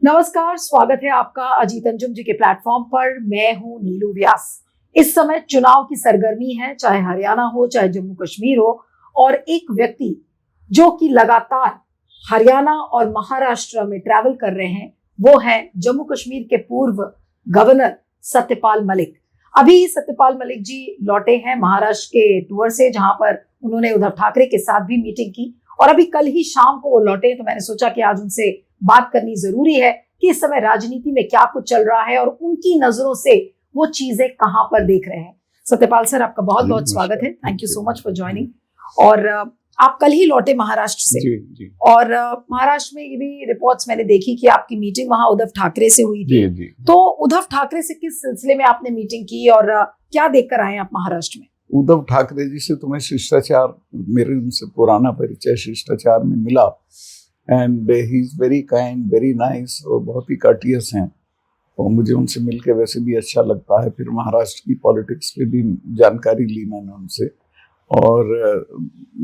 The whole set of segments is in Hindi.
नमस्कार, स्वागत है आपका अजीत अंजुम जी के प्लेटफॉर्म पर। मैं हूं नीलू व्यास। इस समय चुनाव की सरगर्मी है, चाहे हरियाणा हो चाहे जम्मू कश्मीर हो, और एक व्यक्ति जो कि लगातार हरियाणा और महाराष्ट्र में ट्रैवल कर रहे हैं वो है जम्मू कश्मीर के पूर्व गवर्नर सत्यपाल मलिक। अभी सत्यपाल मलिक जी लौटे हैं महाराष्ट्र के टूर से, जहां पर उन्होंने उद्धव ठाकरे के साथ भी मीटिंग की, और अभी कल ही शाम को वो लौटे। तो मैंने सोचा कि आज उनसे बात करनी जरूरी है कि इस समय राजनीति में क्या कुछ चल रहा है और उनकी नजरों से वो चीजें कहां पर देख रहे हैं। सत्यपाल सर, आपका बहुत बहुत स्वागत है। Thank you so much for joining. और आप कल ही लौटे महाराष्ट्र से। जी। और महाराष्ट्र में ये भी रिपोर्ट्स मैंने देखी कि आपकी मीटिंग वहां उद्धव ठाकरे से हुई थी। जी। तो उद्धव ठाकरे से किस सिलसिले में आपने मीटिंग की और क्या देखकर आए आप महाराष्ट्र में? उद्धव ठाकरे जी से तुम्हें शिष्टाचार, मेरे उनसे पुराना परिचय शिष्टाचार में मिला, and he is very kind, very nice, और बहुत ही कर्टियस हैं। और मुझे उनसे मिलके वैसे भी अच्छा लगता है। फिर महाराष्ट्र की पॉलिटिक्स पे भी जानकारी ली मैंने उनसे, और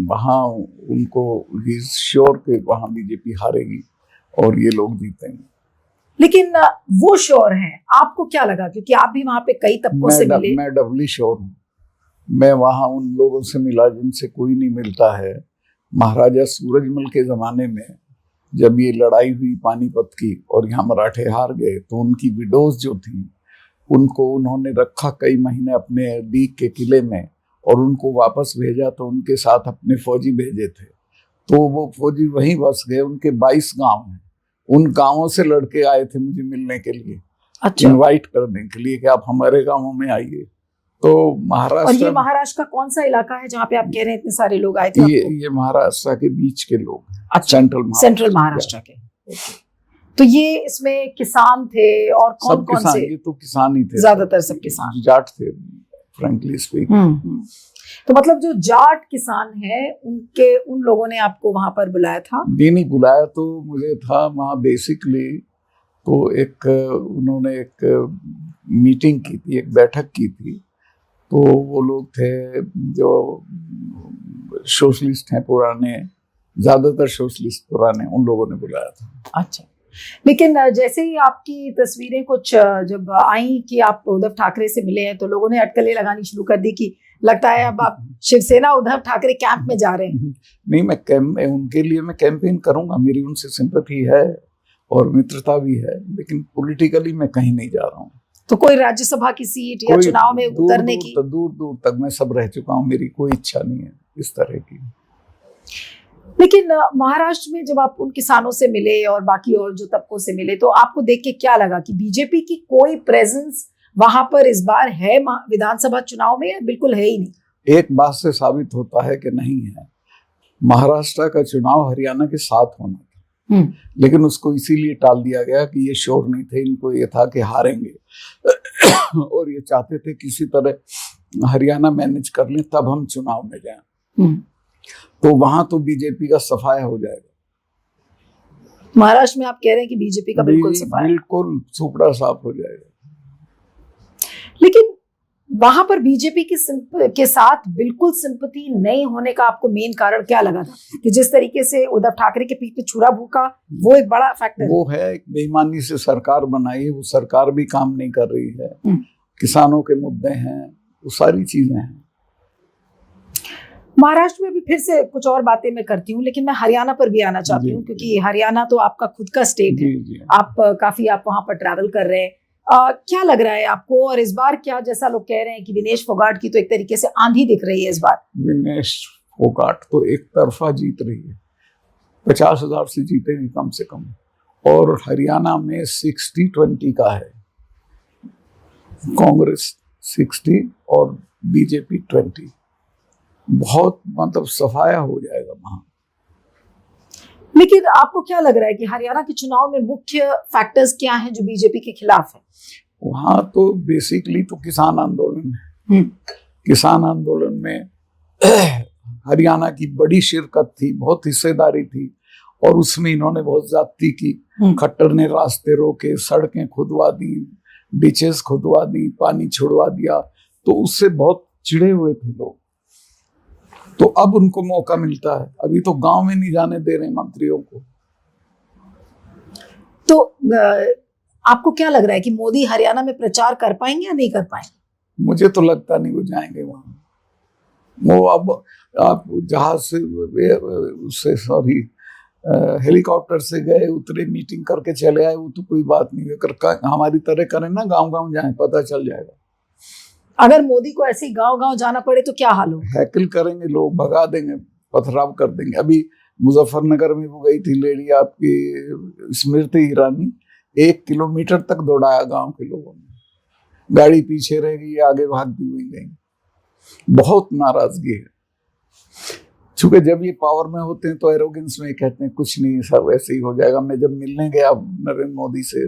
वहाँ उनको ही इज श्योर कि वहाँ बीजेपी हारेगी और ये लोग जीतेंगे। लेकिन वो श्योर हैं, आपको क्या लगा? क्योंकि आप भी वहाँ पे कई तबकों से मिले। मैं डबली श्योर हूँ। मैं वहाँ उन लोगों से मिला जिनसे कोई नहीं मिलता है। महाराजा सूरजमल के जमाने में जब ये लड़ाई हुई पानीपत की और यहाँ मराठे हार गए, तो उनकी विडोज जो थी उनको उन्होंने रखा कई महीने अपने दीग के किले में, और उनको वापस भेजा तो उनके साथ अपने फौजी भेजे थे। तो वो फौजी वहीं बस गए। उनके 22 गांव हैं, उन गांवों से लड़के आए थे मुझे मिलने के लिए। अच्छा। इनवाइट करने के लिए कि आप हमारे गांवों में आइए। तो महाराष्ट्र, और ये महाराष्ट्र का कौन सा इलाका है जहाँ पे आप कह रहे हैं इतने सारे लोग आए थे? ये महाराष्ट्र के बीच के लोग। अच्छा, सेंट्रल महाराष्ट्र के। तो ये इसमें किसान थे और कौन कौन से? ये तो किसान ही थे, ज्यादातर सब किसान, जाट थे, फ्रैंकली स्पीकिंग। तो मतलब जो जाट किसान है उन लोगों ने आपको वहां पर बुलाया था? नहीं बुलाया तो मुझे था वहाँ बेसिकली। तो उन्होंने एक मीटिंग की थी, एक बैठक की थी। तो वो लोग थे जो सोशलिस्ट हैं पुराने, ज्यादातर सोशलिस्ट पुराने, उन लोगों ने बुलाया था। अच्छा। लेकिन जैसे ही आपकी तस्वीरें कुछ जब आई कि आप उद्धव ठाकरे से मिले हैं, तो लोगों ने अटकलें लगानी शुरू कर दी कि लगता है अब आप शिवसेना उद्धव ठाकरे कैंप में जा रहे हैं। नहीं, उनके लिए मैं कैंपेन करूंगा। मेरी उनसे सिंपैथी है और मित्रता भी है, लेकिन पॉलिटिकली मैं कहीं नहीं जा रहा हूँ। तो कोई राज्यसभा की सीट या चुनाव में उतरने की? दूर तक मैं सब रह चुका हूँ। मेरी कोई इच्छा नहीं है इस तरह की। लेकिन महाराष्ट्र में जब आप उन किसानों से मिले और बाकी और जो तबकों से मिले, तो आपको देख के क्या लगा कि बीजेपी की कोई प्रेजेंस वहां पर इस बार है विधानसभा चुनाव में, या बिल्कुल है ही नहीं? एक बात से साबित होता है कि नहीं है। महाराष्ट्र का चुनाव हरियाणा के साथ होना था, लेकिन उसको इसीलिए टाल दिया गया कि ये श्योर नहीं थे। इनको ये था कि हारेंगे और ये चाहते थे किसी तरह हरियाणा मैनेज कर लें, तब हम चुनाव में जाएं। तो वहां तो बीजेपी का सफाया हो जाएगा। महाराष्ट्र में आप कह रहे हैं कि बीजेपी का बिल्कुल सफाया, बिल्कुल सुपड़ा साफ हो जाएगा। लेकिन वहां पर बीजेपी के साथ बिल्कुल सिंपैथी नहीं होने का आपको मेन कारण क्या लगा था? कि जिस तरीके से उद्धव ठाकरे के पीठ पे छुरा भूका, वो एक बड़ा फैक्टर वो है। एक बेईमानी से सरकार बनाई, वो सरकार भी काम नहीं कर रही है। किसानों के मुद्दे हैं, वो सारी चीजें हैं। महाराष्ट्र में भी फिर से कुछ और बातें मैं करती हूँ, लेकिन मैं हरियाणा पर भी आना चाहती हूँ, क्योंकि हरियाणा तो आपका खुद का स्टेट है। आप वहां पर ट्रैवल कर रहे हैं। क्या लग रहा है आपको? और इस बार क्या, जैसा लोग कह रहे हैं कि विनेश फोगाट की तो एक तरीके से आंधी दिख रही है इस बार। विनेश फोगाट तो एक तरफा जीत रही है, 50,000 से जीतेगी कम से कम। और हरियाणा में 60-20 का है, कांग्रेस 60 और बीजेपी 20। बहुत मतलब सफाया हो जाएगा वहां। लेकिन आपको क्या लग रहा है कि हरियाणा के चुनाव में मुख्य फैक्टर्स क्या हैं जो बीजेपी के खिलाफ है? वहां तो बेसिकली तो किसान आंदोलन है। किसान आंदोलन में हरियाणा की बड़ी शिरकत थी, बहुत हिस्सेदारी थी, और उसमें इन्होंने बहुत ज्यादती की। खट्टर ने रास्ते रोके, सड़कें खुदवा दी, डिचेस खुदवा दी, पानी छुड़वा दिया। तो उससे बहुत चिढ़े हुए थे लोग। तो अब उनको मौका मिलता है। अभी तो गांव में नहीं जाने दे रहे मंत्रियों को। तो आपको क्या लग रहा है कि मोदी हरियाणा में प्रचार कर पाएंगे या नहीं कर पाएंगे? मुझे तो लगता नहीं वो जाएंगे वहां। वो अब आप जहाज से सॉरी हेलीकॉप्टर से गए, उतरे, मीटिंग करके चले आए, वो तो कोई बात नहीं है। अगर हमारी तरह करें ना, गांव-गांव जाएं, पता चल जाएगा। अगर मोदी को ऐसे गांव-गांव जाना पड़े तो क्या हाल होगा? हैकल करेंगे लोग, भगा देंगे, पथराव कर देंगे। अभी मुजफ्फरनगर में वो गई थी लेडी आपकी स्मृति ईरानी, 1 किलोमीटर तक दौड़ाया गांव के लोगों ने, गाड़ी पीछे रह गई, आगे भागती हुई गई। बहुत नाराजगी है, क्योंकि जब ये पावर में होते हैं तो एरोगेंस में कहते हैं कुछ नहीं, सब ऐसे ही हो जाएगा। मैं जब मिलने गया नरेंद्र मोदी से,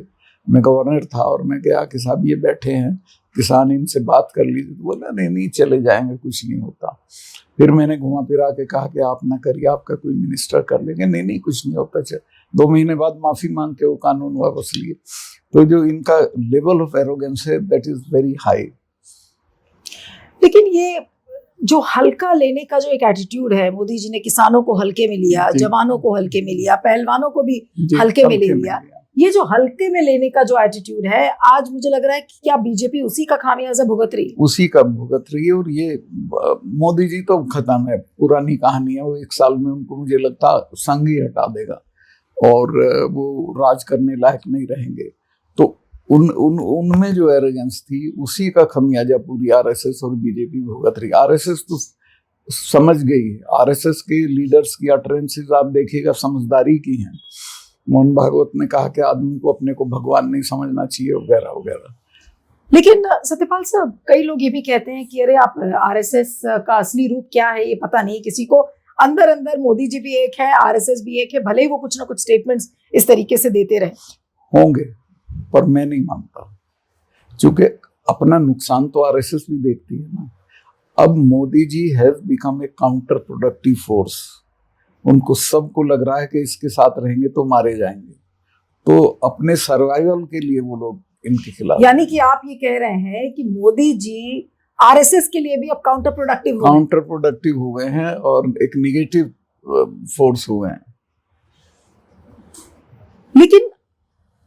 मैं गवर्नर था और मैं गया कि साहब ये बैठे हैं किसान, इनसे बात कर लीजिए, तो बोला नहीं चले जाएंगे, कुछ नहीं होता। फिर मैंने घुमा फिरा के कहा कि आप ना करिए, आपका कोई मिनिस्टर कर लेंगे। नहीं कुछ नहीं होता। 2 महीने बाद माफी मांग के वो कानून वापस लिए। तो जो इनका लेवल ऑफ एरोगेंस है, दैट इज वेरी हाई। लेकिन ये जो हल्का लेने का जो एक एटीट्यूड है, मोदी जी ने किसानों को हल्के में लिया, जवानों को हल्के में लिया, पहलवानों को भी हल्के में ले लिया, ये जो हल्के में लेने का जो एटीट्यूड है, आज मुझे लग रहा है कि क्या बीजेपी उसी का खामियाजा भुगत रही है? उसी का भुगत रही है। और ये मोदी जी तो खत्म है, पुरानी कहानी है। वो 1 साल में उनको मुझे लगता संग ही हटा देगा और वो राज करने लायक नहीं रहेंगे। तो उनमें जो एरोगेंस थी, उसी का खमियाजा पूरी आरएसएस और बीजेपी भुगत रही। आरएसएस तो समझ गई है, आरएसएस के लीडर्स की अटरेंसेस आप देखिएगा समझदारी की हैं। मोहन भागवत ने कहा कि आदमी को अपने को भगवान नहीं समझना चाहिए, वगैरह वगैरह। लेकिन सत्यपाल साहब, कई लोग ये भी कहते हैं कि अरे आप आरएसएस का असली रूप क्या है ये पता नहीं किसी को। अंदर अंदर मोदी जी भी एक है, आरएसएस भी एक है, भले ही वो कुछ ना कुछ स्टेटमेंट्स इस तरीके से देते रहे होंगे, पर मैं नहीं मानता, क्योंकि अपना नुकसान तो आरएसएस भी देखती है ना। अब Modi ji have become a counter productive force. उनको सबको लग रहा है कि इसके साथ रहेंगे तो मारे जाएंगे, तो अपने सर्वाइवल के लिए वो लोग इनके खिलाफ। यानी कि आप ये कह रहे हैं कि मोदी जी आरएसएस के लिए भी अब काउंटर प्रोडक्टिव हो गए हैं और एक निगेटिव फोर्स हुए हैं। लेकिन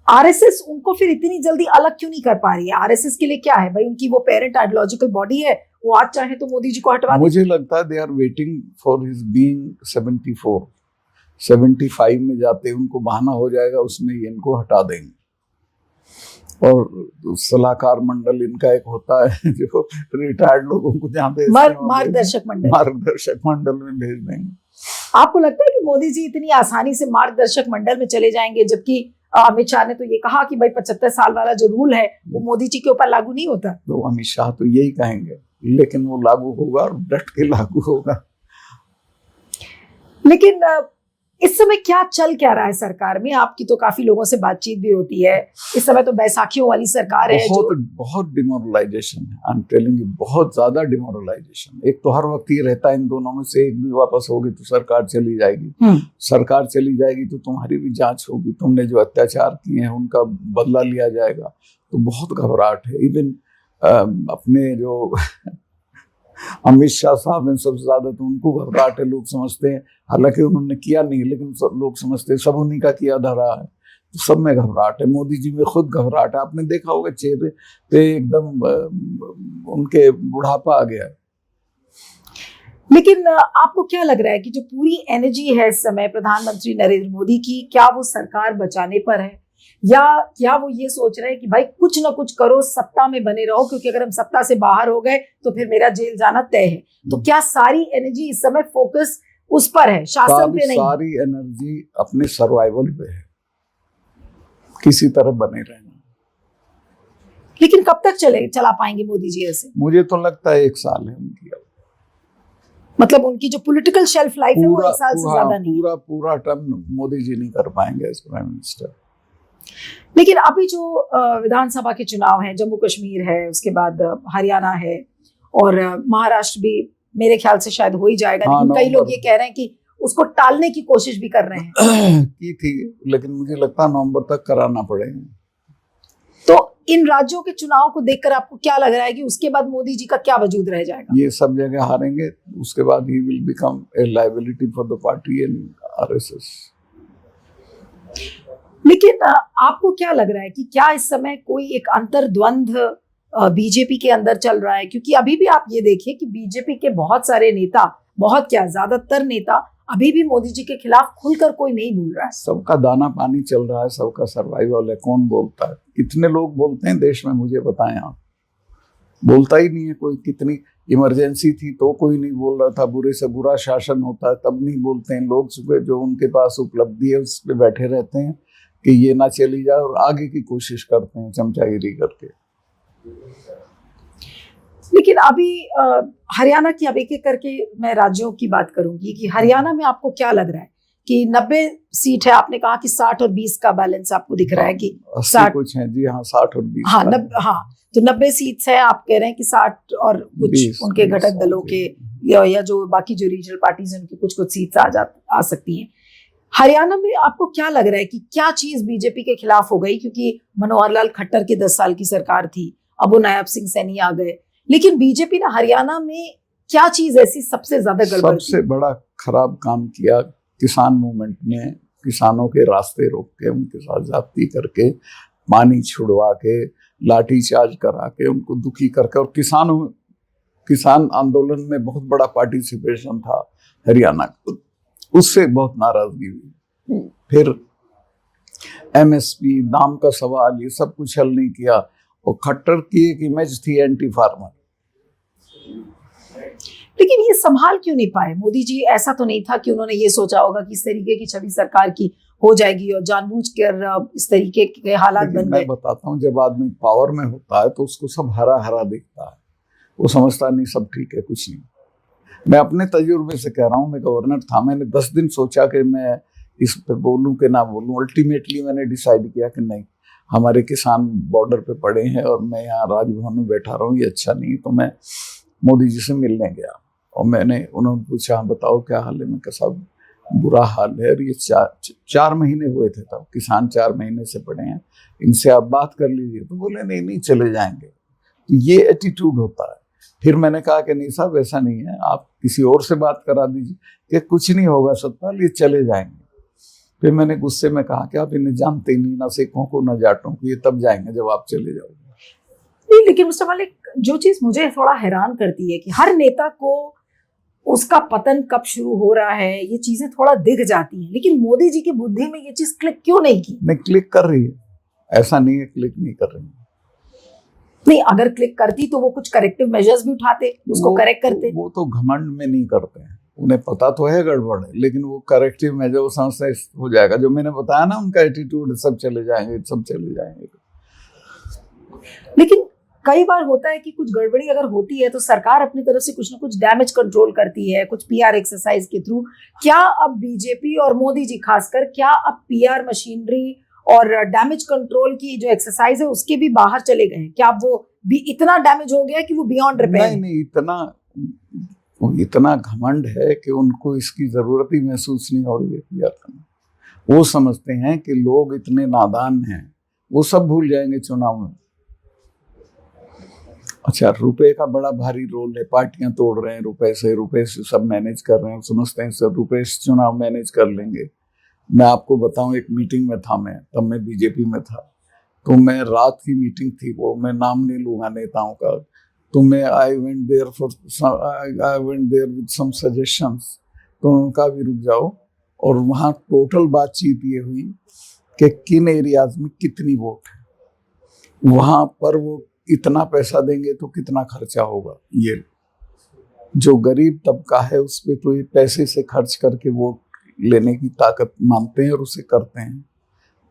आरएसएस उनको फिर इतनी जल्दी अलग क्यों नहीं कर पा रही है? आरएसएस के लिए क्या है भाई, उनकी वो पेरेंट आइडियोलॉजिकल बॉडी है, वो आज चाहे तो मोदी जी को हटवा। मुझे लगता है they are waiting for his being 75 में जाते उनको बहाना हो जाएगा, उसमें इनको हटा देंगे। और सलाहकार मंडल इनका एक होता है जो रिटायर्ड लोगों को जहाँ पे मार्गदर्शक मंडल में भेज देंगे। आपको लगता है कि मोदी जी इतनी आसानी से मार्गदर्शक मंडल में चले जाएंगे? जबकि अमित शाह ने तो ये कहा कि भाई 75 साल वाला जो रूल है वो मोदी जी के ऊपर लागू नहीं होता। तो अमित शाह तो यही कहेंगे, लेकिन वो लागू होगा और डट के लागू होगा। लेकिन इस समय क्या चल क्या रहा है सरकार में? आपकी तो काफी लोगों से बातचीत भी होती है। इस समय तो बैसाखियों वाली सरकार है, बहुत डिमोरलाइजेशन है। आई एम टेलिंग यू, बहुत ज्यादा डिमोरलाइजेशन। एक तो हर वक्त ये रहता है इन दोनों में से एक भी वापस होगी तो सरकार चली जाएगी। सरकार चली जाएगी तो तुम्हारी भी जांच होगी, तुमने जो अत्याचार किए हैं उनका बदला लिया जाएगा। तो बहुत घबराहट है। इवन अपने जो अमित शाह साहब हैं, सबसे ज्यादा तो उनको घबराहट है। लोग समझते हैं, हालांकि उन्होंने किया नहीं, लेकिन लोग समझते हैं सब उन्हीं का किया धरा है। तो सब में घबराहट है। मोदी जी में खुद घबराहट है। आपने देखा होगा चेहरे पे एकदम उनके बुढ़ापा आ गया है। लेकिन आपको क्या लग रहा है कि जो पूरी एनर्जी है इस समय प्रधानमंत्री नरेंद्र मोदी की, क्या वो सरकार बचाने पर है, या क्या वो ये सोच रहे हैं कि भाई कुछ ना कुछ करो, सत्ता में बने रहो, क्योंकि अगर हम सत्ता से बाहर हो गए तो फिर मेरा जेल जाना तय है? तो क्या सारी एनर्जी इस समय फोकस उस पर है, शासन पे नहीं? सारी एनर्जी अपने सर्वाइवल पे है, किसी तरह बने रहना। लेकिन कब तक चला पाएंगे मोदी जी ऐसे? मुझे तो लगता है 1 साल है उनकी। मतलब उनकी जो पॉलिटिकल शेल्फ लाइफ है वो 1 साल से ज्यादा नहीं। पूरा टर्म मोदी जी नहीं कर पाएंगे एज प्राइम मिनिस्टर। लेकिन अभी जो विधानसभा के चुनाव हैं, जम्मू कश्मीर है, उसके बाद हरियाणा है और महाराष्ट्र भी मेरे ख्याल से शायद हो ही जाएगा। लेकिन कई लोग ये कह रहे हैं कि उसको टालने की कोशिश भी कर रहे हैं। की थी, लेकिन मुझे लगता है नवंबर तक कराना पड़ेगा। तो इन राज्यों के चुनाव को देखकर आपको क्या लग रहा है कि उसके बाद मोदी जी का क्या वजूद रह जाएगा? ये सब जगह हारेंगे, उसके बाद he will become a liability for the party and RSS. लेकिन आपको क्या लग रहा है कि क्या इस समय कोई एक अंतर्द्वंद्व बीजेपी के अंदर चल रहा है? क्योंकि अभी भी आप ये देखिए कि बीजेपी के बहुत सारे नेता, बहुत क्या ज्यादातर नेता अभी भी मोदी जी के खिलाफ खुलकर कोई नहीं बोल रहा है। सबका दाना पानी चल रहा है, सबका सर्वाइवल है, कौन बोलता है? कितने लोग बोलते हैं देश में, मुझे बताएं आप। बोलता ही नहीं है कोई। कितनी इमरजेंसी थी तो कोई नहीं बोल रहा था, बुरे से बुरा शासन होता है तब नहीं बोलते हैं लोग। सुबह जो उनके पास उपलब्धि है उस पर बैठे रहते हैं कि ये ना चली जाए और आगे की कोशिश करते हैं चमचागिरी करके। लेकिन अभी हरियाणा की, अब एक एक करके मैं राज्यों की बात करूंगी कि हरियाणा में आपको क्या लग रहा है कि 90 सीट है, आपने कहा कि 60 और 20 का बैलेंस आपको दिख रहा है कि 60 कुछ है जी। हाँ, 60 और 20। हाँ, तो 90 सीट्स है, आप कह रहे हैं कि 60 और कुछ उनके घटक दलों के या जो बाकी जो रीजनल पार्टीज हैं उनकी कुछ सीट्स आ सकती हैं। हरियाणा में आपको क्या लग रहा है कि क्या चीज बीजेपी के खिलाफ हो गई? क्योंकि मनोहर लाल खट्टर की 10 साल की सरकार थी, अब वो नायब सिंह सैनी आ गए, लेकिन बीजेपी ने हरियाणा में क्या चीज ऐसी सबसे ज्यादा गड़बड़ की? सबसे बड़ा खराब काम किया किसान मूवमेंट में। किसानों के रास्ते रोक के, उनके साथ जाति करके, पानी छुड़वा के, लाठीचार्ज करा के, उनको दुखी करके, और किसान आंदोलन में बहुत बड़ा पार्टिसिपेशन था हरियाणा का, उससे बहुत नाराजगी हुई। फिर एमएसपी, दाम का सवाल, ये सब कुछ हल नहीं किया। और खट्टर की एक इमेज थी एंटी फार्मर। लेकिन ये संभाल क्यों नहीं पाए मोदी जी? ऐसा तो नहीं था कि उन्होंने ये सोचा होगा कि इस तरीके की छवि सरकार की हो जाएगी और जानबूझकर इस तरीके के हालात बन गए। मैं बताता हूँ, जब आदमी पावर में होता है तो उसको सब हरा हरा दिखता है, वो समझता नहीं सब ठीक है, कुछ नहीं। मैं अपने तजुर्बे से कह रहा हूँ, मैं गवर्नर था, मैंने 10 दिन सोचा कि मैं इस पे बोलूं कि ना बोलूं। अल्टीमेटली मैंने डिसाइड किया कि नहीं, हमारे किसान बॉर्डर पे पड़े हैं और मैं यहाँ राजभवन में बैठा रहा हूँ, ये अच्छा नहीं। तो मैं मोदी जी से मिलने गया और उन्होंने पूछा, बताओ क्या हाल है? मैं कहा साहब बुरा हाल है। और ये 4 महीने हुए थे तब, किसान 4 महीने से पड़े हैं, इनसे आप बात कर लीजिए। तो बोले नहीं चले जाएंगे। तो ये एटीट्यूड होता है। फिर मैंने कहा कि नहीं साहब ऐसा नहीं है, आप किसी और से बात करा दीजिए कि कुछ नहीं होगा सत्पाल, ये चले जाएंगे। फिर मैंने गुस्से में कहा कि आप इन्हें जानते ही नहीं, ना सिखों को ना जाटों को, ये तब जाएंगे जब आप चले जाओगे। नहीं, लेकिन मुस्तफा मलिक, जो चीज मुझे थोड़ा हैरान करती है कि हर नेता को उसका पतन कब शुरू हो रहा है ये चीजें थोड़ा दिख जाती हैं, लेकिन मोदी जी की बुद्धि में ये चीज क्लिक क्यों नहीं की? नहीं, क्लिक कर रही है, ऐसा नहीं है क्लिक नहीं कर रही है। नहीं, अगर क्लिक करती तो वो कुछ करेक्टिव मेजर्स भी उठाते, उसको करेक्ट करते। वो तो घमंड में नहीं करते हैं, उन्हें पता तो है गड़बड़ है, लेकिन वो करेक्टिव मेजर वो समझते हो जाएगा। जो मैंने बताया ना, उनका एटीट्यूड, सब चले जाएंगे, सब चले जाएंगे। लेकिन कई बार होता है कि कुछ गड़बड़ी अगर होती है तो सरकार अपनी तरफ से कुछ ना कुछ डैमेज कंट्रोल करती है, कुछ पीआर एक्सरसाइज के थ्रू। क्या अब बीजेपी और मोदी जी खासकर, क्या अब पीआर मशीनरी और डैमेज कंट्रोल की जो एक्सरसाइज है उसके भी बाहर चले गए हैं? क्या वो भी इतना डैमेज हो गया कि वो बियॉन्ड रिपेयर? नहीं, इतना घमंड है कि उनको इसकी जरूरत ही महसूस नहीं हो रही है पीआर करना। वो समझते हैं कि लोग इतने नादान हैं, वो सब भूल जाएंगे चुनाव में। अच्छा, रुपए का बड़ा भारी रोल है, पार्टियां तोड़ रहे हैं रुपए से सब मैनेज कर रहे हैं, समझते हैं सब रुपए से चुनाव मैनेज कर लेंगे। मैं आपको बताऊं, एक मीटिंग में था मैं, तब मैं बीजेपी में था, तो मैं रात की मीटिंग थी वो, मैं नाम नहीं लूंगा नेताओं का, तो मैं I went there with some suggestions. तो उनका भी रुक जाओ, और वहाँ टोटल बातचीत ये हुई कि किन एरियाज में कितनी वोट है, वहाँ पर वो इतना पैसा देंगे तो कितना खर्चा होगा। ये जो गरीब तबका है उस पे तो ये पैसे से खर्च करके वोट लेने की ताकत मानते हैं और उसे करते हैं।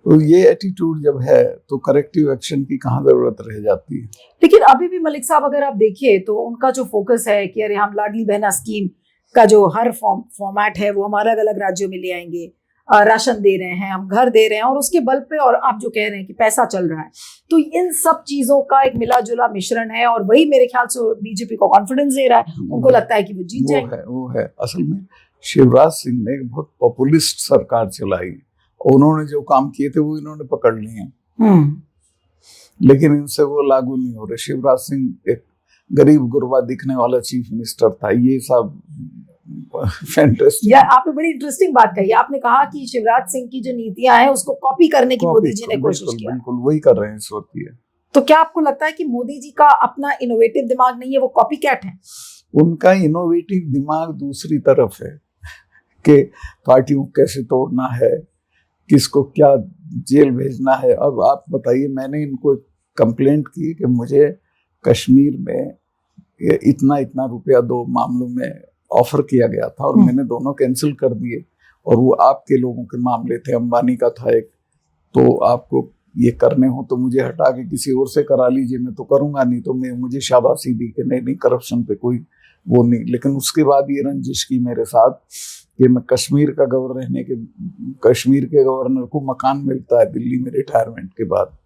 तो ये एटीट्यूड जब है तो करेक्टिव एक्शन की कहाँ जरूरत रह जाती है। लेकिन अभी भी मलिक साहब अगर आप देखिए तो उनका जो फोकस है कि अरे हम लाडली बहना स्कीम का जो हर फॉर्मेट है वो हम अलग अलग राज्यों में ले आएंगे, राशन दे रहे हैं, हम घर दे रहे हैं, और उसके बल पे, और आप जो कह रहे हैं कि पैसा चल रहा है, तो इन सब चीजों का एक मिला जुला मिश्रण है, और वही मेरे ख्याल से बीजेपी को कॉन्फिडेंस दे रहा है। उनको लगता है कि वो जीत जाएंगे। वो है असल में शिवराज सिंह ने एक बहुत पॉपुलिस्ट सरकार चलाई, उन्होंने जो काम किए थे वो इन्होंने पकड़ लिए हैं, लेकिन इनसे वो लागू नहीं हो रहे। शिवराज सिंह एक गरीब गुरबा दिखने वाला चीफ मिनिस्टर था, ये सब फैंटास्टिक। या आपने बड़ी इंटरेस्टिंग बात कही, आपने कहा कि शिवराज सिंह की जो नीतियां हैं उसको कॉपी करने की मोदी जी ने कोशिश किया। बिल्कुल वही कर रहे हैं इस वक्त ये। तो क्या आपको लगता है कि मोदी जी का अपना इनोवेटिव दिमाग नहीं है, वो कॉपी कैट है? उनका इनोवेटिव दिमाग दूसरी तरफ है कि पार्टियों को कैसे तोड़ना है, किसको क्या जेल भेजना है। अब आप बताइए, मैंने इनको कंप्लेंट की कि मुझे कश्मीर में इतना इतना रुपया 2 मामलों में ऑफर किया गया था और मैंने दोनों कैंसिल कर दिए, और वो आपके लोगों के मामले थे, अंबानी का था एक। तो आपको ये करने हो तो मुझे हटा के किसी और से करा लीजिए, मैं तो करूंगा नहीं। तो मुझे शाबाशी दी कि नहीं, करप्शन पे कोई वो नहीं। लेकिन उसके बाद ये रंजिश की मेरे साथ कि मैं कश्मीर का गवर्नर रहने के, कश्मीर के गवर्नर को मकान मिलता है दिल्ली में रिटायरमेंट के बाद,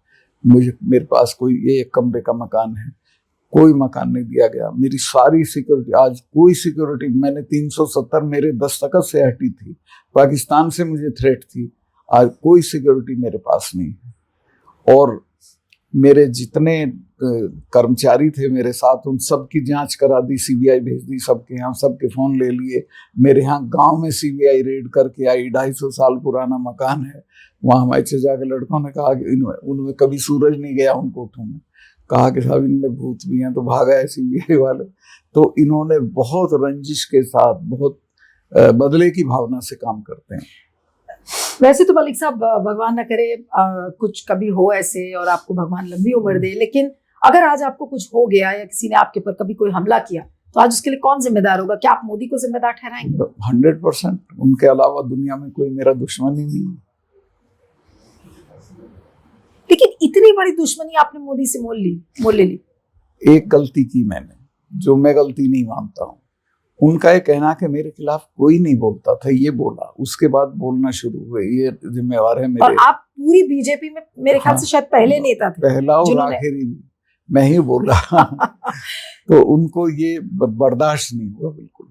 मेरे पास कोई ये 1 कमरे का मकान है, कोई मकान नहीं दिया गया। मेरी सारी सिक्योरिटी, आज कोई सिक्योरिटी, मैंने 370 मेरे दस्तखत से हटी थी, पाकिस्तान से मुझे थ्रेट थी, आज कोई सिक्योरिटी मेरे पास नहीं है। और मेरे जितने कर्मचारी थे मेरे साथ, उन सब की जांच करा दी, सीबीआई भेज दी सबके यहाँ, सबके फोन ले लिए। मेरे यहाँ गांव में सीबीआई रेड करके आई, 250 साल पुराना मकान है वहाँ। हमारे चचा के लड़कों ने कहा कि उनमें कभी सूरज नहीं गया उन कोठों में, कहा कि साहब इनमें भूत भी हैं, तो भागा है सीबीआई वाले। तो इन्होंने बहुत रंजिश के साथ, बहुत बदले की भावना से काम करते हैं। वैसे तो मलिक साहब, भगवान न करे कुछ कभी हो ऐसे और आपको भगवान लंबी उम्र दे, लेकिन अगर आज आपको कुछ हो गया या किसी ने आपके ऊपर कभी कोई हमला किया, तो आज उसके लिए कौन जिम्मेदार होगा? क्या आप मोदी को जिम्मेदार ठहराएंगे? 100%। उनके अलावा दुनिया में कोई मेरा दुश्मन ही नहीं। लेकिन इतनी बड़ी दुश्मनी आपने मोदी से मोल ले ली। एक गलती की मैंने, जो मैं गलती नहीं मानता हूँ। उनका ये कहना कि मेरे खिलाफ कोई नहीं बोलता था, ये बोला, उसके बाद बोलना शुरू हुए, ये जिम्मेवार है मेरे। और आप पूरी बीजेपी में मेरे ख्याल से शायद पहले नेता थे, पहला और आखिरी मैं ही बोला। तो उनको ये बर्दाश्त नहीं हुआ बिल्कुल।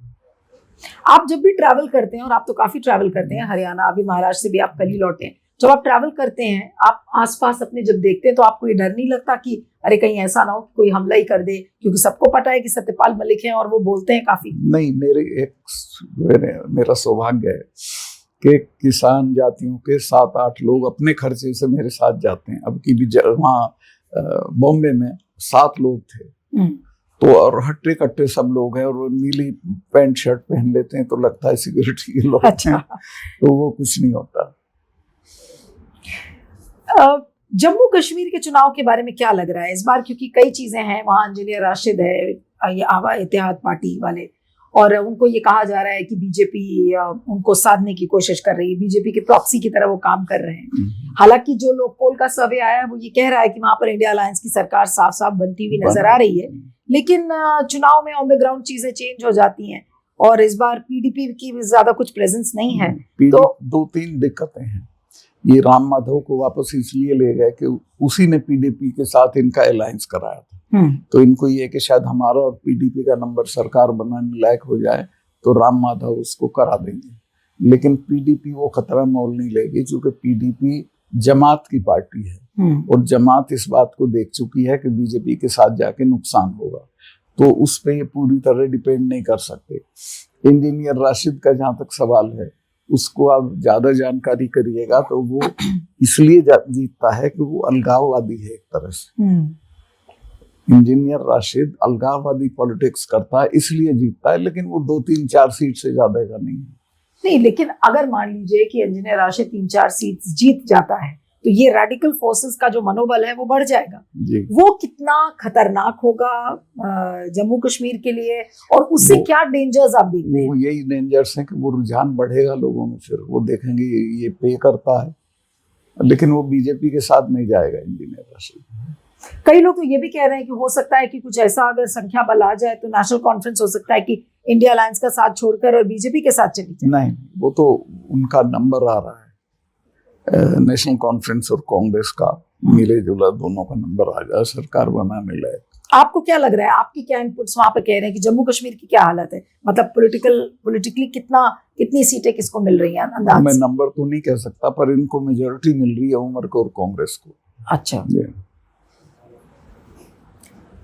आप जब भी ट्रैवल करते हैं, और आप तो काफी ट्रैवल करते हैं, हरियाणा, अभी महाराष्ट्र से भी आप कल ही लौटे हैं, जब आप ट्रैवल करते हैं, आप आसपास अपने जब देखते हैं, तो आपको ये डर नहीं लगता कि अरे कहीं ऐसा ना हो कि कोई हमला ही कर दे? क्योंकि सबको पता है कि सत्यपाल मलिक हैं और वो बोलते हैं काफी। नहीं, मेरा सौभाग्य है कि किसान जातियों के 7-8 लोग अपने खर्चे से मेरे साथ जाते हैं। अब की भी वहाँ बॉम्बे में 7 लोग थे, तो और हट्टे कट्टे सब लोग हैं, और वो नीली पैंट शर्ट पहन लेते हैं, तो लगता है सिक्योरिटी के लोग हैं। तो वो कुछ नहीं होता। जम्मू कश्मीर के चुनाव के बारे में क्या लग रहा है इस बार? क्योंकि कई चीजें हैं, वहां इंजीनियर राशिद है, ये आवा इत्तेहाद पार्टी वाले, और उनको ये कहा जा रहा है कि बीजेपी उनको साधने की कोशिश कर रही है, बीजेपी के प्रॉक्सी की तरह वो काम कर रहे हैं। हालांकि जो लोग पोल का सर्वे आया है वो ये कह रहा है कि वहां पर इंडिया अलायंस की सरकार साफ साफ बनती हुई नजर आ रही है, लेकिन चुनाव में ऑन द ग्राउंड चीजें चेंज हो जाती हैं, और इस बार पीडीपी की ज्यादा कुछ प्रेजेंस नहीं है। तो 2-3 दिक्कतें हैं। ये राम माधव को वापस इसलिए ले गए कि उसी ने पीडीपी के साथ इनका अलायंस कराया था। तो इनको ये कि शायद हमारा और पीडीपी का नंबर सरकार बनाने लायक हो जाए, तो राम माधव उसको करा देंगे। लेकिन पीडीपी वो खतरा मोल नहीं लेगी, क्योंकि पीडीपी जमात की पार्टी है, और जमात इस बात को देख चुकी है कि बीजेपी के साथ जाके नुकसान होगा, तो उस पर ये पूरी तरह डिपेंड नहीं कर सकते। इंजीनियर राशिद का जहाँ तक सवाल है, उसको आप ज्यादा जानकारी करिएगा, तो वो इसलिए जीतता है कि वो अलगाववादी है एक तरह से। इंजीनियर राशिद अलगाववादी पॉलिटिक्स करता है, इसलिए जीतता है, लेकिन वो 2-3-4 सीट से ज्यादा का नहीं। लेकिन अगर मान लीजिए कि इंजीनियर राशिद 3-4 सीट जीत जाता है, तो ये रेडिकल फोर्सेस का जो मनोबल है वो बढ़ जाएगा। वो कितना खतरनाक होगा जम्मू कश्मीर के लिए, और उससे क्या डेंजर्स आप देखते हैं? यही डेंजर्स हैं कि वो रुझान बढ़ेगा लोगों में, फिर वो देखेंगे ये पे करता है, लेकिन वो बीजेपी के साथ नहीं जाएगा इंजीनियर राशिद। कई लोग तो ये भी कह रहे हैं कि हो सकता है कि कुछ ऐसा अगर संख्या बल आ जाए तो नेशनल कॉन्फ्रेंस हो सकता है कि इंडिया अलायंस का साथ छोड़कर और बीजेपी के साथ चली जाए। नहीं, वो तो उनका नंबर आ रहा है, नेशनल कॉन्फ्रेंस और कांग्रेस का मिले जुला दोनों का नंबर आ जाए सरकार बनाने लायक। आपको क्या लग रहा है, आपकी क्या इनपुट्स वहां पे कह रहे हैं कि जम्मू कश्मीर की क्या हालत है? मतलब पॉलिटिकली कितनी सीटें किसको मिल रही हैं अंदाज? मैं नंबर तो नहीं कह सकता, पर इनको मेजोरिटी मिल रही है उमर को और कांग्रेस को। अच्छा,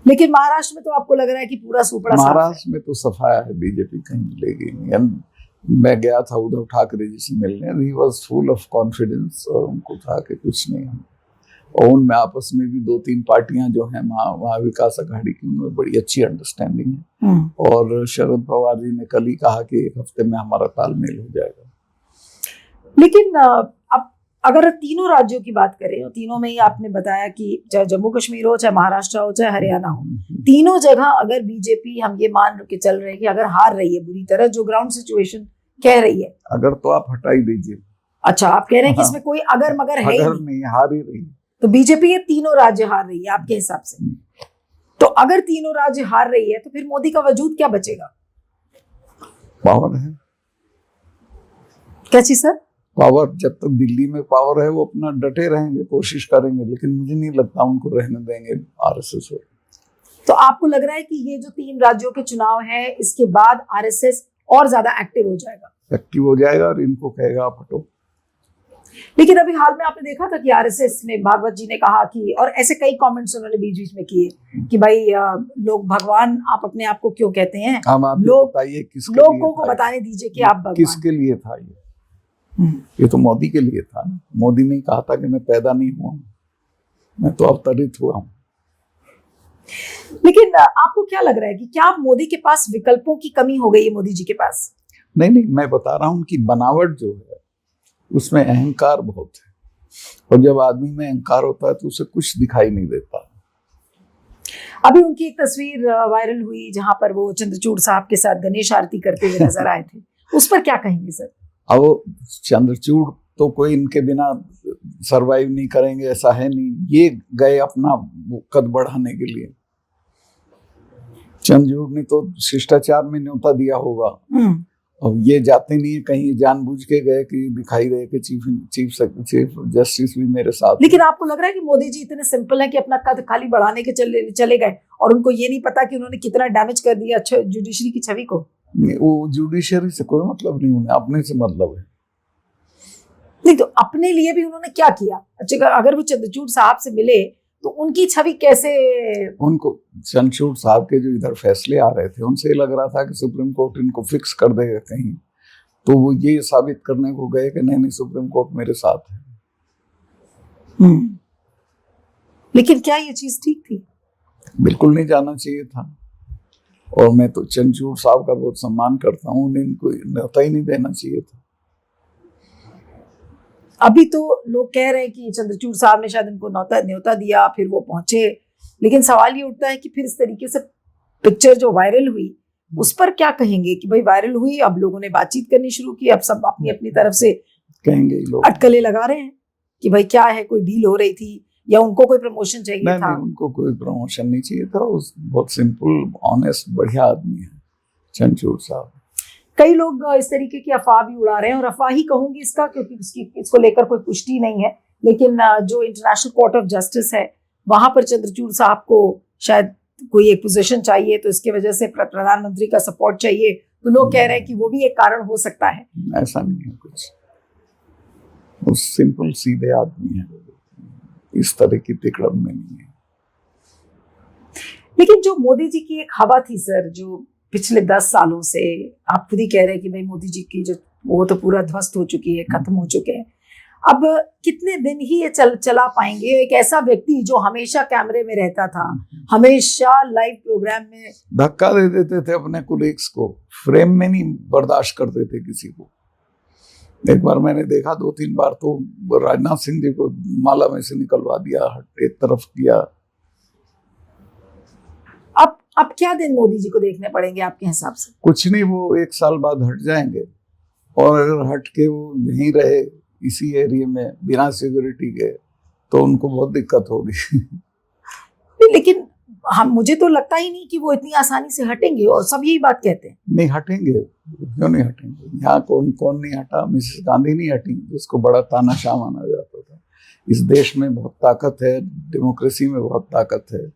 लेकिन महाराष्ट्र में तो आपको लग रहा है कि पूरा सुपड़ा साफ है। महाराष्ट्र में तो सफाया है, बीजेपी कहीं मिलेगी नहीं। मैं गया था उद्धव ठाकरे जी से मिलने, he was full of confidence, और उनको था कि कुछ नहीं है। और उनमें आपस में भी 2-3 पार्टियां जो हैं महाविकास अघाड़ी की, उनमें बड़ी अच्छी अंडरस्टैंडिंग है। और शरद पवार जी ने कल ही कहा कि 1 हफ्ते में हमारा तालमेल हो जाएगा। लेकिन अब अगर तीनों राज्यों की बात करें, और तीनों में ही आपने बताया कि चाहे जम्मू कश्मीर हो, चाहे महाराष्ट्र हो, चाहे हरियाणा हो, तीनों जगह अगर बीजेपी, हम ये मान के चल रहे हैं कि अगर हार रही है बुरी तरह, जो ग्राउंड सिचुएशन कह रही है, अगर तो आप हटा ही दीजिए। अच्छा, आप कह रहे हैं कि इसमें कोई अगर मगर है ही अगर नहीं, हार ही रही, तो बीजेपी ये तीनों राज्य हार रही है आपके हिसाब से। तो अगर तीनों राज्य हार रही है तो फिर मोदी का वजूद क्या बचेगा? पावर है। क्या चीज सर? पावर, जब तक दिल्ली में पावर है वो अपना डटे रहेंगे, कोशिश करेंगे, लेकिन मुझे नहीं लगता उनको रहने देंगे आरएसएस को। तो आपको लग रहा है कि ये जो 3 राज्यों के चुनाव है, इसके बाद आरएसएस और ज्यादा एक्टिव हो जाएगा? एक्टिव हो जाएगा और इनको कहेगा आप हटो। लेकिन अभी हाल में आपने देखा था कि आरएसएस में भागवत जी ने कहा कि, और ऐसे कई कमेंट्स उन्होंने बीच बीच में किए कि भाई लोग भगवान आप अपने आप को क्यों कहते हैं, लोग बताइए किसके लिए, लोगों को बताने दीजिए कि आप भगवान। किसके लिए था ये तो मोदी के लिए था ना। मोदी ने कहा था कि मैं पैदा नहीं हुआ, मैं तो अवतरित हुआ हूँ। लेकिन आपको क्या लग रहा है कि क्या मोदी के पास विकल्पों की कमी हो गई है? मोदी जी के पास नहीं, मैं बता रहा हूँ कि बनावट जो है उसमें अहंकार बहुत है, और जब आदमी में अहंकार होता है तो उसे कुछ दिखाई नहीं देता। अभी उनकी एक तस्वीर वायरल हुई जहां पर वो चंद्रचूड़ साहब के साथ गणेश आरती करते हुए नजर आए थे, उस पर क्या कहेंगे सर? अब चंद्रचूड़ तो कोई इनके बिना सरवाइव नहीं करेंगे, ऐसा है नहीं। ये गए अपना कद बढ़ाने के लिए। चंद्रचूड़ ने तो शिष्टाचार में न्योता दिया होगा, और ये जाते नहीं है कहीं, जानबूझ के गए कि दिखाई दे कि चीफ जस्टिस भी मेरे साथ। लेकिन आपको लग रहा है कि मोदी जी इतने सिंपल हैं कि अपना कद खाली बढ़ाने के चले गए, और उनको ये नहीं पता कि उन्होंने कितना डैमेज कर दिया जुडिशरी की छवि को? वो जुडिशरी से कोई मतलब नहीं, उन्हें अपने से मतलब है। नहीं, तो अपने लिए भी उन्होंने क्या किया? अच्छा, अगर वो चंद्रचूड़ साहब से मिले तो उनकी छवि कैसे? उनको चंद्रचूड़ साहब के जो इधर फैसले आ रहे थे, उनसे लग रहा था कि सुप्रीम कोर्ट इनको फिक्स कर देगा कहीं, तो वो ये साबित करने को गए कि नहीं सुप्रीम कोर्ट मेरे साथ है। लेकिन क्या ये चीज ठीक थी? बिल्कुल नहीं जाना चाहिए था, और मैं तो चंद्रचूड़ साहब का बहुत सम्मान करता हूँ, उन्हें इनको न्योता ही नहीं देना चाहिए था। अभी तो लोग कह रहे हैं कि चंद्रचूड़ साहब ने शायद उनको न्योता दिया, फिर वो पहुंचे, लेकिन सवाल ये उठता है कि फिर इस तरीके से पिक्चर जो वायरल हुई उस पर क्या कहेंगे कि भाई वायरल हुई, अब लोगों ने बातचीत करनी शुरू की, अब सब अपनी अपनी तरफ से कहेंगे, लोग अटकलें लगा रहे हैं कि भाई क्या है, कोई डील हो रही थी या उनको कोई प्रमोशन चाहिए था? नहीं, उनको कोई प्रमोशन नहीं चाहिए था। बहुत सिंपल, ऑनेस्ट, बढ़िया आदमी है चंद्रचूड़ साहब। कई लोग इस तरीके की अफवाह भी उड़ा रहे हैं, और अफवाह ही कहूंगी इसका, क्योंकि इसको लेकर कोई पुष्टि नहीं है, लेकिन जो इंटरनेशनल कोर्ट ऑफ जस्टिस है वहां पर चंद्रचूड़ साहब को शायद कोई एक पोजीशन चाहिए, तो इसके वजह से प्रधानमंत्री का सपोर्ट चाहिए, तो लोग कह रहे हैं कि वो भी एक कारण हो सकता है। ऐसा नहीं है कुछ, वो सिंपल सीधे आदमी है, इस तरह की तिकड़म में नहीं है। लेकिन जो मोदी जी की एक हवा थी सर, जो पिछले 10 सालों से, आप खुद ही कह रहे हैं कि भाई मोदी जी की जो वो तो पूरा ध्वस्त हो चुकी है, खत्म हो चुके हैं। अब कितने दिन ही ये चला पाएंगे? एक ऐसा व्यक्ति जो हमेशा कैमरे में रहता था, हमेशा लाइव प्रोग्राम में धक्का दे देते थे अपने कोलीग्स को, फ्रेम में नहीं बर्दाश्त करते थे किसी को। एक बार मैंने देखा, 2-3 बार तो राजनाथ सिंह जी को माला में से निकलवा दिया, एक तरफ किया। अब क्या दिन मोदी जी को देखने पड़ेंगे आपके हिसाब से? कुछ नहीं, वो 1 साल बाद हट जाएंगे, और अगर हट के वो यहीं रहे इसी एरिया में बिना सिक्योरिटी के, तो उनको बहुत दिक्कत होगी। लेकिन मुझे तो लगता ही नहीं कि वो इतनी आसानी से हटेंगे, और सब यही बात कहते हैं। नहीं हटेंगे, क्यों नहीं हटेंगे? यहाँ कौन नहीं हटा? मिसेस गांधी नहीं हटी, जिसको बड़ा तानाशाह माना जाता था। इस देश में बहुत ताकत है, डेमोक्रेसी में बहुत ताकत है।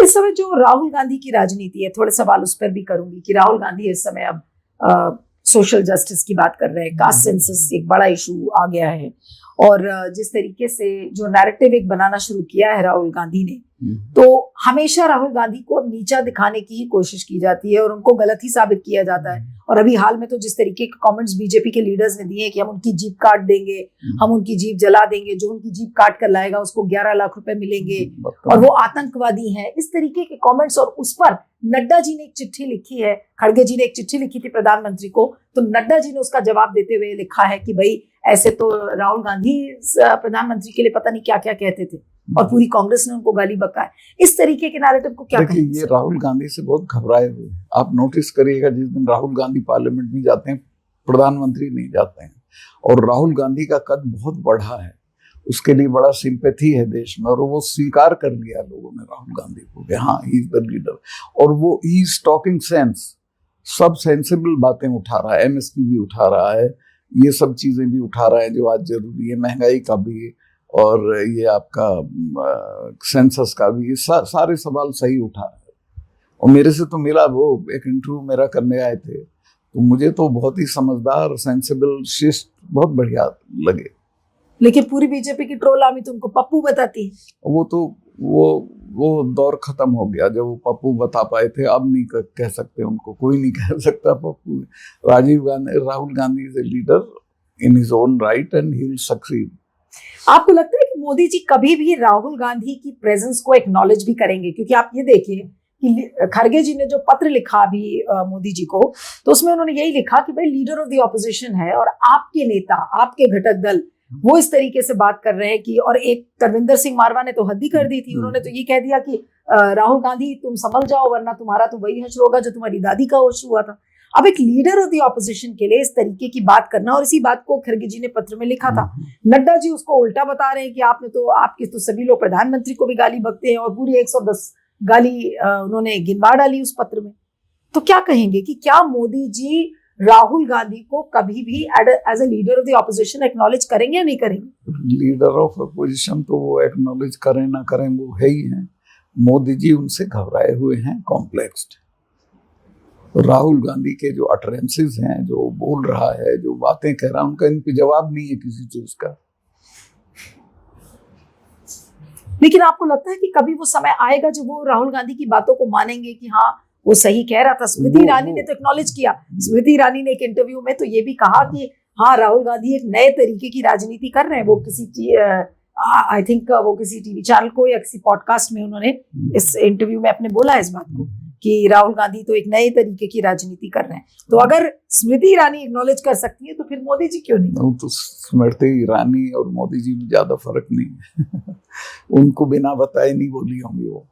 इस समय जो राहुल गांधी की राजनीति है, थोड़े सवाल उस पर भी करूंगी कि राहुल गांधी इस समय अब सोशल जस्टिस की बात कर रहे हैं, कास्ट सेंसस एक बड़ा इशू आ गया है, और जिस तरीके से जो नैरेटिव एक बनाना शुरू किया है राहुल गांधी ने तो हमेशा राहुल गांधी को अब नीचा दिखाने की ही कोशिश की जाती है और उनको गलत ही साबित किया जाता है। और अभी हाल में तो जिस तरीके के कमेंट्स बीजेपी के लीडर्स ने दिए कि हम उनकी जीप काट देंगे, हम उनकी जीप जला देंगे, जो उनकी जीप काट कर लाएगा उसको 11 लाख रुपए मिलेंगे और वो आतंकवादी हैं, इस तरीके के कमेंट्स। और उस पर नड्डा जी ने एक चिट्ठी लिखी है, खड़गे जी ने एक चिट्ठी लिखी थी प्रधानमंत्री को, तो नड्डा जी ने उसका जवाब देते हुए लिखा है कि भाई ऐसे तो राहुल गांधी प्रधानमंत्री के लिए पता नहीं क्या क्या कहते थे और पूरी कांग्रेस ने उनको गाली बका है। इस तरीके के नैरेटिव को क्या कहेंगे? ये राहुल गांधी से बहुत घबराए हुए। आप नोटिस करिएगा जिस दिन राहुल गांधी पार्लियामेंट में जाते हैं, प्रधानमंत्री नहीं जाते हैं। और राहुल गांधी का कद बहुत बढ़ा है, उसके लिए बड़ा सिंपैथी है देश में, और वो स्वीकार कर लिया लोगों ने राहुल गांधी को कि हाँ ही इज द लीडर। और वो ही इज टॉकिंग सेंस, सब सेंसिबल बातें उठा रहा है, एमएसपी भी उठा रहा है, ये सब चीजें भी उठा रहा है जो आज जरूरी है, महंगाई का भी और ये आपका सेंसस का भी, ये सारे सवाल सही उठा रहा है। और मेरे से तो मिला, वो एक इंटरव्यू मेरा करने आए थे, तो मुझे तो बहुत ही समझदार, सेंसिबल, शिष्ट, बहुत बढ़िया लगे। लेकिन पूरी बीजेपी की ट्रोल आर्मी तुमको पप्पू बताती है। वो तो वो दौर खत्म हो गया जब वो पप्पू बता पाए थे, अब नहीं कह सकते उनको, कोई नहीं कह सकता Pappu. Rahul Gandhi is a leader in his own right and he will succeed. आपको लगता है कि मोदी जी कभी भी राहुल गांधी की प्रेजेंस को एक्नॉलेज भी करेंगे? क्योंकि आप ये देखिए कि खड़गे जी ने जो पत्र लिखा अभी मोदी जी को, तो उसमें उन्होंने यही लिखा कि भाई लीडर ऑफ द ऑपोजिशन है और आपके नेता, आपके घटक दल वो इस तरीके से बात कर रहे हैं कि, और एक तरविंदर सिंह मारवा ने तो हद ही कर दी थी, उन्होंने तो ये कह दिया कि राहुल गांधी तुम संभल जाओ वरना तुम्हारा तो वही हश्र होगा जो तुम्हारी दादी का हश्र हुआ था। अब एक लीडर ऑफ द ऑपोजिशन के लिए इस तरीके की बात करना, और इसी बात को खड़गे जी ने पत्र में लिखा था। नड्डा जी उसको उल्टा बता रहे हैं कि आपके तो सभी लोग प्रधानमंत्री को भी गाली बकते हैं, और पूरी 110 गाली उन्होंने गिनवा डाली उस पत्र में। तो क्या कहेंगे कि क्या मोदी जी राहुल गांधी को कभी भी as a leader of the opposition acknowledge करेंगे या नहीं करेंगे? लीडर ऑफ ऑपोजिशन तो वो एक्नॉलेज करें ना करें वो है ही है। मोदी जी उनसे घबराए हुए हैं, कॉम्प्लेक्स्ड। राहुल गांधी के जो अटरेंसेस हैं, जो बोल रहा है, जो बातें कह रहा है, उनका इन पे जवाब नहीं है किसी चीज का। लेकिन आपको लगता है कि कभी वो समय आएगा जब वो राहुल गांधी की बातों को मानेंगे कि हाँ वो सही कह रहा था? स्मृति ईरानी ने तो एक्नॉलेज किया, स्मृति ईरानी ने एक इंटरव्यू में तो ये भी कहा कि हाँ राहुल गांधी एक नए तरीके की राजनीति कर रहे हैं। वो किसी आई थिंक वो किसी टीवी चैनल को या किसी पॉडकास्ट में उन्होंने इस इंटरव्यू में अपने बोला इस बात को कि राहुल गांधी तो एक नए तरीके की राजनीति कर रहे हैं। तो अगर स्मृति ईरानी एक्नॉलेज कर सकती है तो फिर मोदी जी क्यों नहीं? तो स्मृति ईरानी और मोदी जी में ज्यादा फर्क नहीं है उनको बिना बताए नहीं बोली होंगी वो।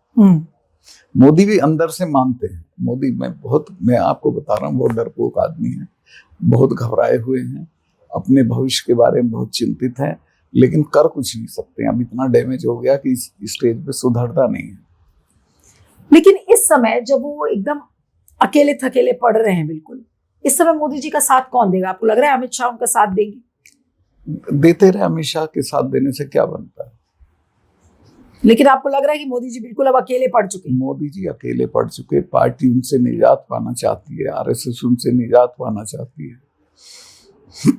मोदी भी अंदर से मानते हैं। मोदी मैं आपको बता रहा हूँ, बहुत डरपोक आदमी है, बहुत घबराए हुए हैं, अपने भविष्य के बारे में बहुत चिंतित हैं, लेकिन कर कुछ नहीं सकते हैं। अब इतना डैमेज हो गया कि इस स्टेज पे सुधरता नहीं है। लेकिन इस समय जब वो एकदम अकेले थकेले पड़ रहे हैं, बिल्कुल इस समय मोदी जी का साथ कौन देगा? आपको लग रहा है अमित शाह उनका साथ देंगे? देते रहे, अमित शाह के साथ देने से क्या बनता है? लेकिन आपको लग रहा है कि मोदी जी बिल्कुल अब अकेले पड़ चुके? मोदी जी अकेले पड़ चुके। पार्टी उनसे निजात पाना चाहती है, आरएसएस उनसे निजात पाना चाहती है।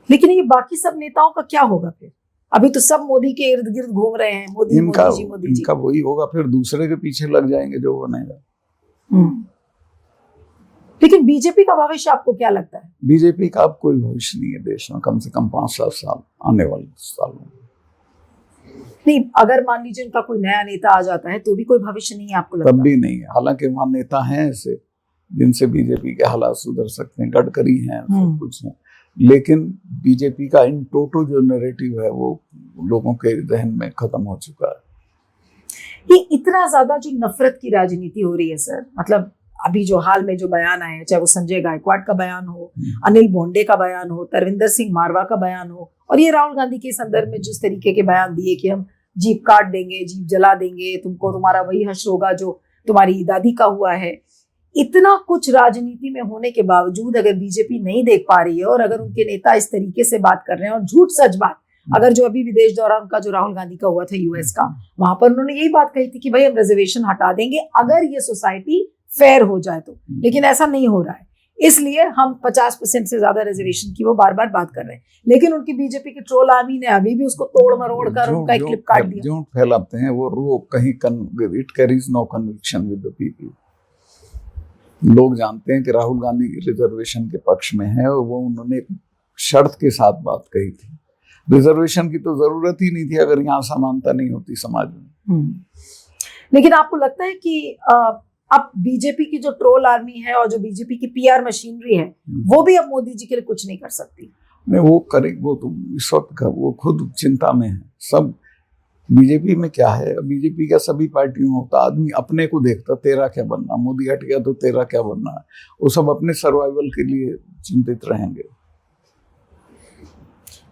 लेकिन ये बाकी सब नेताओं का क्या होगा फिर? अभी तो सब मोदी के इर्द गिर्द घूम रहे हैं, मोदी जी मोदी जी। इनका वही होगा, फिर दूसरे के पीछे लग जाएंगे जो बनेगा। लेकिन बीजेपी का भविष्य आपको क्या लगता है? बीजेपी का अब कोई भविष्य नहीं है देश में, कम से कम 5-7 साल आने वाले सालों में नहीं। अगर मान लीजिए उनका कोई नया नेता आ जाता है तो भी कोई भविष्य नहीं है आपको लगता? तब भी नहीं है। हालांकि वहाँ नेता हैं ऐसे जिनसे बीजेपी के हालात सुधर सकते हैं, गडकरी हैं, सब कुछ है, लेकिन बीजेपी का इन टोटल जो नैरेटिव है वो लोगों के जहन में खत्म हो चुका है। ये इतना ज्यादा जो नफरत की राजनीति हो रही है सर, मतलब अभी जो हाल में जो बयान आए, चाहे वो संजय गायकवाड़ का बयान हो, अनिल बोंडे का बयान हो, तरविंदर सिंह मारवा का बयान हो, और ये राहुल गांधी के संदर्भ में जिस तरीके के बयान दिए कि हम जीप काट देंगे, जीप जला देंगे, तुमको तुम्हारा वही हश्र होगा जो तुम्हारी दादी का हुआ है। इतना कुछ राजनीति में होने के बावजूद अगर बीजेपी नहीं देख पा रही है और अगर उनके नेता इस तरीके से बात कर रहे हैं, और झूठ सच बात, अगर जो अभी विदेश दौरा उनका जो राहुल गांधी का हुआ था यूएस का, वहां पर उन्होंने यही बात कही थी कि भाई हम रिजर्वेशन हटा देंगे अगर ये सोसाइटी फेयर हो जाए तो, लेकिन ऐसा नहीं हो रहा है। इसलिए हम 50% से ज्यादा रिजर्वेशन की वो बार बार बात कर रहे हैं। लेकिन उनकी बीजेपी की ट्रोल आर्मी ने अभी भी उसको तोड़ मरोड़ कर उनका एक क्लिप काट दिया। झूठ फैलाते हैं वो कहीं it carries no conviction with the people. लोग जानते हैं कि राहुल गांधी रिजर्वेशन के पक्ष में है और वो उन्होंने शर्त के साथ बात कही थी। रिजर्वेशन की तो जरूरत ही नहीं थी अगर यहाँ समानता नहीं होती समाज में। लेकिन आपको लगता है कि अब बीजेपी की जो ट्रोल आर्मी है और जो बीजेपी की पीआर मशीनरी है वो भी अब मोदी जी के लिए कुछ नहीं कर सकती? नहीं, वो करे, वो तो इस वक्त वो खुद चिंता में है। सब बीजेपी में क्या है, बीजेपी का सभी पार्टियों में होता, आदमी अपने को देखता, तेरा क्या बनना, मोदी हट गया तो तेरा क्या बनना है। वो सब अपने सर्वाइवल के लिए चिंतित रहेंगे।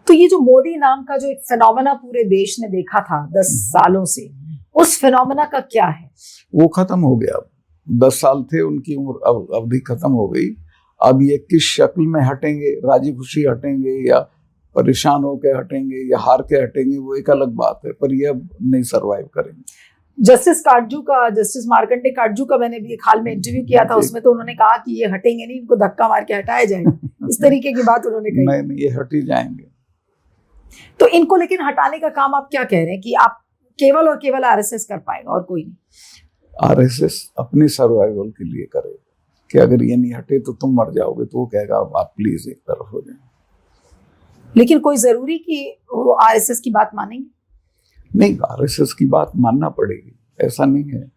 तो ये जो मोदी नाम का जो एक फिनोमेना पूरे देश ने देखा था 10 सालों से, उस फिनोमेना का क्या है? वो खत्म हो गया। 10 साल थे उनकी उम्र, अवधि खत्म हो गई। अब ये किस शक्ल में हटेंगे, राजी खुशी हटेंगे या परेशान होकर हटेंगे या हार के हटेंगे, वो एक अलग बात है, पर ये अब नहीं सरवाइव करेंगे। जस्टिस मार्कंडे काटजू का मैंने भी एक हाल में इंटरव्यू किया था, उसमें तो उन्होंने कहा कि ये हटेंगे नहीं, इनको धक्का मार के हटाया जाएगा। इस तरीके की बात उन्होंने कही। नहीं, ये हट ही जाएंगे। तो इनको लेकिन हटाने का काम आप क्या कह रहे हैं कि आप केवल और केवल आरएसएस कर पाएगा और कोई नहीं? आरएसएस अपने सर्वाइवल के लिए करेगा कि अगर ये नहीं हटे तो तुम मर जाओगे, तो वो कहेगा आप प्लीज एक तरफ हो जाए। लेकिन कोई जरूरी कि वो आरएसएस की बात मानेंगे? नहीं, आरएसएस की बात मानना पड़ेगी, ऐसा नहीं है।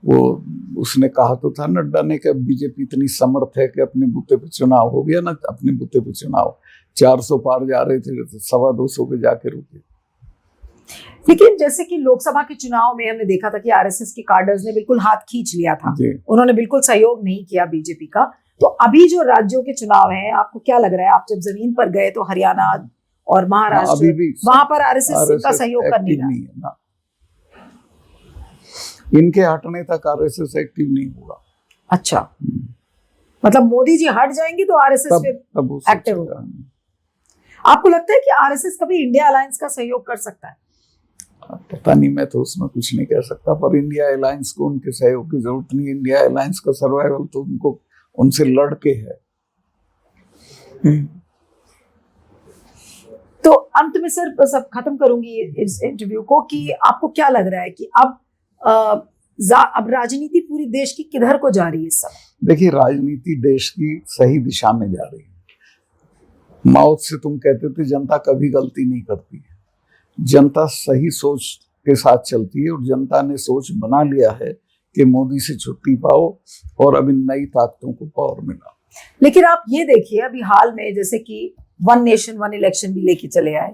वो उसने कहा तो था नड्डा ने कि बीजेपी इतनी समर्थ है कि अपने बूते पे चुनाव हो गया ना, अपने बूते पे चुनाव 400 पार जा रहे थे तो 225 पे जाके रुके। लेकिन जैसे कि लोकसभा के चुनाव में हमने देखा था कि आरएसएस के कार्डर्स ने बिल्कुल हाथ खींच लिया था, उन्होंने बिल्कुल सहयोग नहीं किया बीजेपी का। तो अभी जो राज्यों के चुनाव हैं, आपको क्या लग रहा है? आप जब जमीन पर गए तो हरियाणा और महाराष्ट्र, वहां पर आरएसएस का सहयोग कर नहीं रहा। इनके हटने तक आरएसएस एक्टिव नहीं होगा। अच्छा, मतलब मोदी जी हट जाएंगे तो आरएसएस फिर एक्टिव होगा। आपको लगता है कि आरएसएस कभी इंडिया अलायंस का सहयोग कर सकता है? पता नहीं, मैं तो उसमें कुछ नहीं कह सकता, पर इंडिया अलायंस को उनके सहयोग की जरूरत नहीं। इंडिया अलायंस का सर्वाइवल तो उनको उनसे लड़ के है। तो अंत में सर सब खत्म करूंगी इस इंटरव्यू को कि आपको क्या लग रहा है कि अब राजनीति पूरी देश की किधर को जा रही है इस समय? देखिए, राजनीति देश की सही दिशा में जा रही है। माओ से तुम कहते थे जनता कभी गलती नहीं करती है, जनता सही सोच के साथ चलती है और जनता ने सोच बना लिया है कि मोदी से छुट्टी पाओ और अब इन नई ताकतों को पावर मिला। लेकिन आप ये देखिए, अभी हाल में जैसे कि 1 नेशन 1 इलेक्शन भी लेके चले आए।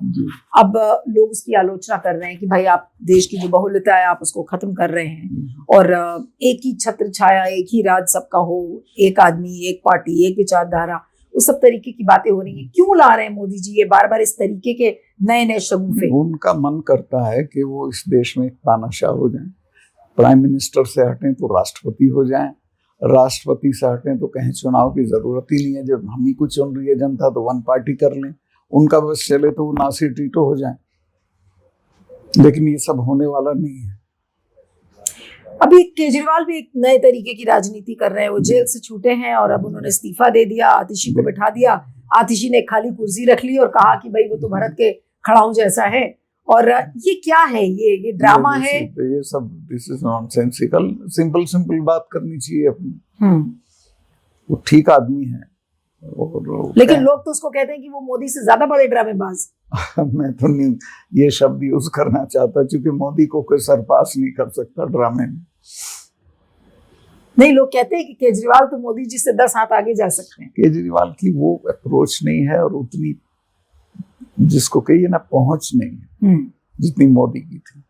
अब लोग उसकी आलोचना कर रहे हैं कि भाई आप देश की जो बहुलता है आप उसको खत्म कर रहे हैं और एक ही छत्र छाया, एक ही राज सबका हो, एक आदमी एक पार्टी एक विचारधारा, उस सब तरीके की बातें हो रही हैं। क्यों ला रहे हैं मोदी जी ये बार बार इस तरीके के नए नए शगुफे? उनका मन करता है कि वो इस देश में तानाशाह हो जाएं, प्राइम मिनिस्टर से हटें तो राष्ट्रपति हो जाएं, राष्ट्रपति से हटें तो कहीं चुनाव की जरूरत ही नहीं है, जब हम ही को चुन रही है जनता तो 1 पार्टी कर लें, उनका बस चले तो वो नासिर टीटो हो जाएं। लेकिन ये सब होने वाला नहीं है। अभी केजरीवाल भी एक नए तरीके की राजनीति कर रहे हैं। वो जेल से छूटे हैं और अब उन्होंने इस्तीफा दे दिया, आतिशी को बिठा दिया। आतिशी ने खाली कुर्सी रख ली और कहा कि भाई वो तो भारत के खड़ाऊ जैसा है। और ये क्या है? ये ड्रामा है? ये सब दिस इज नॉनसेंसिकल। सिंपल बात करनी चाहिए अपनी। वो ठीक आदमी है लेकिन लोग तो उसको कहते हैं कि वो मोदी से ज्यादा बड़े ड्रामेबाज। मैं तो नहीं ये शब्द यूज करना चाहता, क्योंकि मोदी को कोई सरपास नहीं कर सकता ड्रामे में। नहीं, लोग कहते हैं कि केजरीवाल तो मोदी जी से 10 हाथ आगे जा सकते हैं। केजरीवाल की वो अप्रोच नहीं है और उतनी जिसको कहिए ना पहुंच नहीं है जितनी मोदी की थी।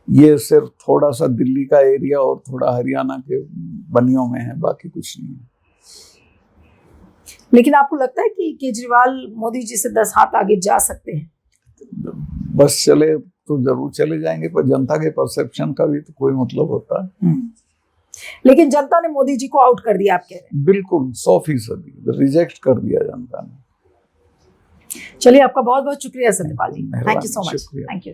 ये सिर्फ थोड़ा सा दिल्ली का एरिया और थोड़ा हरियाणा के बनियों में है, बाकी कुछ नहीं है। लेकिन आपको लगता है कि केजरीवाल मोदी जी से 10 हाथ आगे जा सकते हैं? बस चले तो जरूर चले जाएंगे, पर जनता के परसेप्शन का भी तो कोई मतलब होता है। लेकिन जनता ने मोदी जी को आउट कर दिया, आप कह रहे हैं? बिल्कुल 100% रिजेक्ट कर दिया जनता ने। चलिए, आपका बहुत बहुत शुक्रिया Satyapal ji. Thank you so much. Thank you.